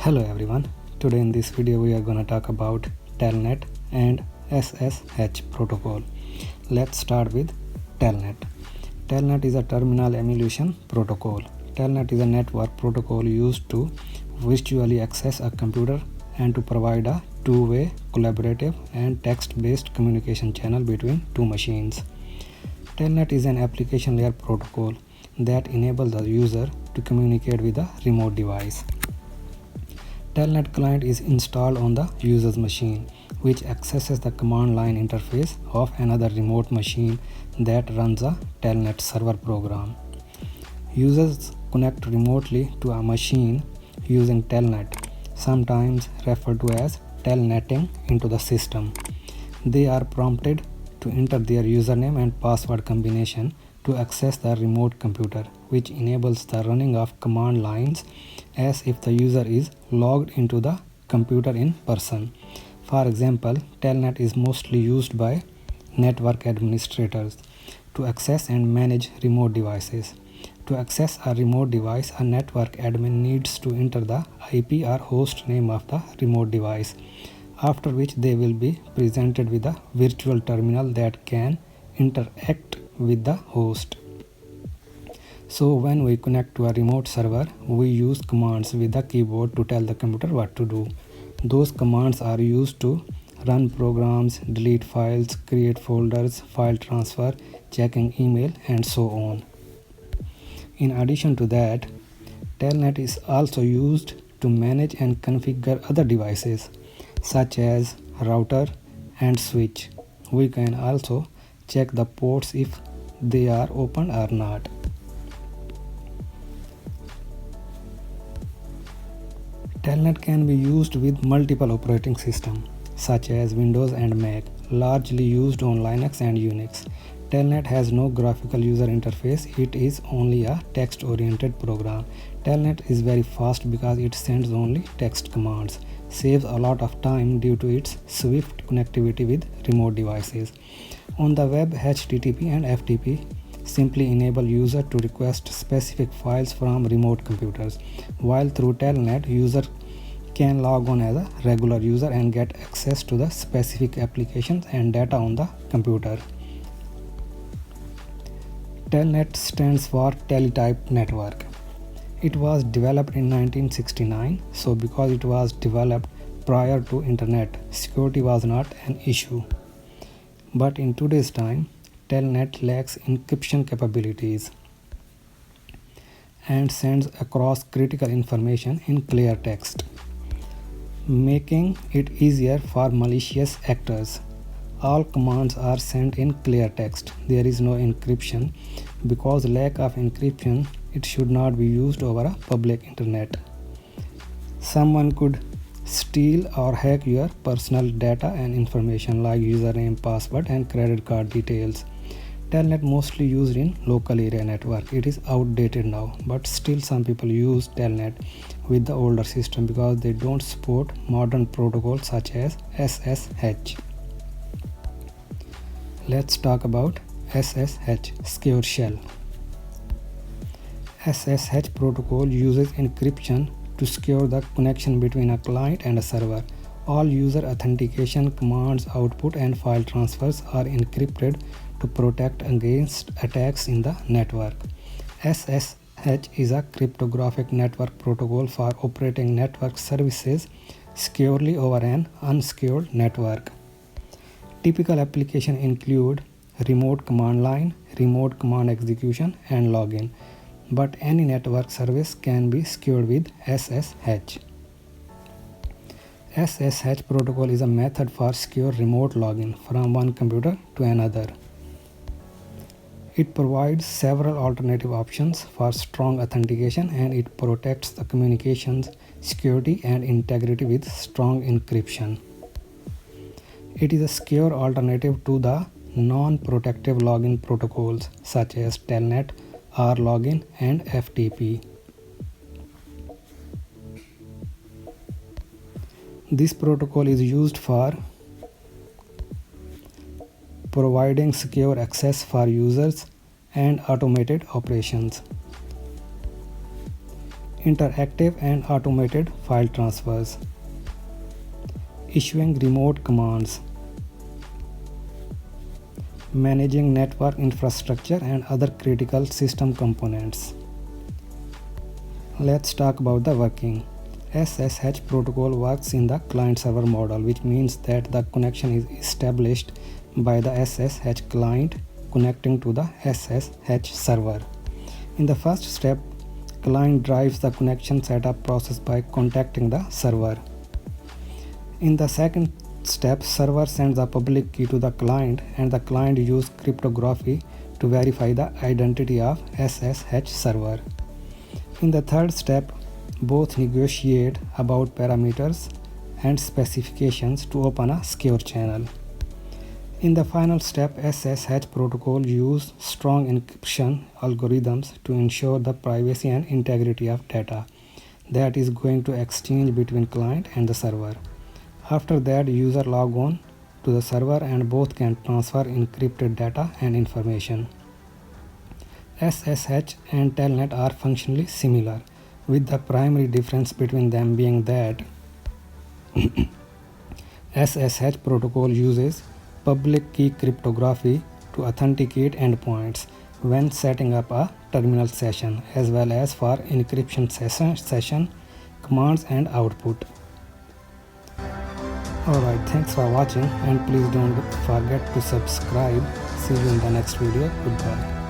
Hello everyone, today in this video we are going to talk about Telnet and SSH protocol. Let's start with Telnet. Telnet is a terminal emulation protocol. Telnet is a network protocol used to virtually access a computer and to provide a two-way, collaborative and text-based communication channel between two machines. Telnet is an application layer protocol that enables the user to communicate with a remote device. Telnet client is installed on the user's machine, which accesses the command line interface of another remote machine that runs a Telnet server program. Users connect remotely to a machine using Telnet, sometimes referred to as telnetting, into the system. They are prompted to enter their username and password combination to access the remote computer, which enables the running of command lines as if the user is logged into the computer in person. For example, Telnet is mostly used by network administrators to access and manage remote devices. To access a remote device, a network admin needs to enter the IP or host name of the remote device, after which they will be presented with a virtual terminal that can interact with the host. So when we connect to a remote server, we use commands with the keyboard to tell the computer what to do. Those commands are used to run programs, delete files, create folders, file transfer, checking email, and so on. In addition to that, Telnet is also used to manage and configure other devices such as router and switch. We can also check the ports if they are open or not. Telnet can be used with multiple operating systems such as Windows and Mac, largely used on Linux and Unix. Telnet has no graphical user interface, it is only a text-oriented program. Telnet is very fast because it sends only text commands, saves a lot of time due to its swift connectivity with remote devices. On the web, HTTP and FTP simply enable user to request specific files from remote computers, while through Telnet, user can log on as a regular user and get access to the specific applications and data on the computer. Telnet stands for Teletype Network. It was developed in 1969, so because it was developed prior to internet, security was not an issue. But in today's time, Telnet lacks encryption capabilities and sends across critical information in clear text, making it easier for malicious actors. All commands are sent in clear text. There is no encryption. Because lack of encryption, it should not be used over a public internet. Someone could steal or hack your personal data and information like username, password, and credit card details. Telnet mostly used in local area network. It is outdated now, but still some people use Telnet with the older system because they don't support modern protocols such as SSH. Let's talk about SSH, Secure Shell. SSH protocol uses encryption to secure the connection between a client and a server. All user authentication commands, output, and file transfers are encrypted to protect against attacks in the network. SSH is a cryptographic network protocol for operating network services securely over an unsecured network. Typical applications include remote command line, remote command execution, and login, but any network service can be secured with SSH. SSH protocol is a method for secure remote login from one computer to another. It provides several alternative options for strong authentication, and it protects the communications security and integrity with strong encryption. It is a secure alternative to the non-protective login protocols such as Telnet, RLogin, and FTP. This protocol is used for providing secure access for users and automated operations. interactive and automated file transfers, issuing remote commands, managing network infrastructure and other critical system components. Let's talk about the working. SSH protocol works in the client-server model, which means that the connection is established by the SSH client connecting to the SSH server. In the first step, client drives the connection setup process by contacting the server. In the second step, server sends a public key to the client and the client uses cryptography to verify the identity of SSH server. In the third step, both negotiate about parameters and specifications to open a secure channel. In the final step, SSH protocol uses strong encryption algorithms to ensure the privacy and integrity of data that is going to exchange between client and the server. After that, user log on to the server and both can transfer encrypted data and information. SSH and Telnet are functionally similar, with the primary difference between them being that SSH protocol uses public key cryptography to authenticate endpoints when setting up a terminal session, as well as for encryption session commands and output. Alright, thanks for watching and please don't forget to subscribe. See you in the next video. Goodbye.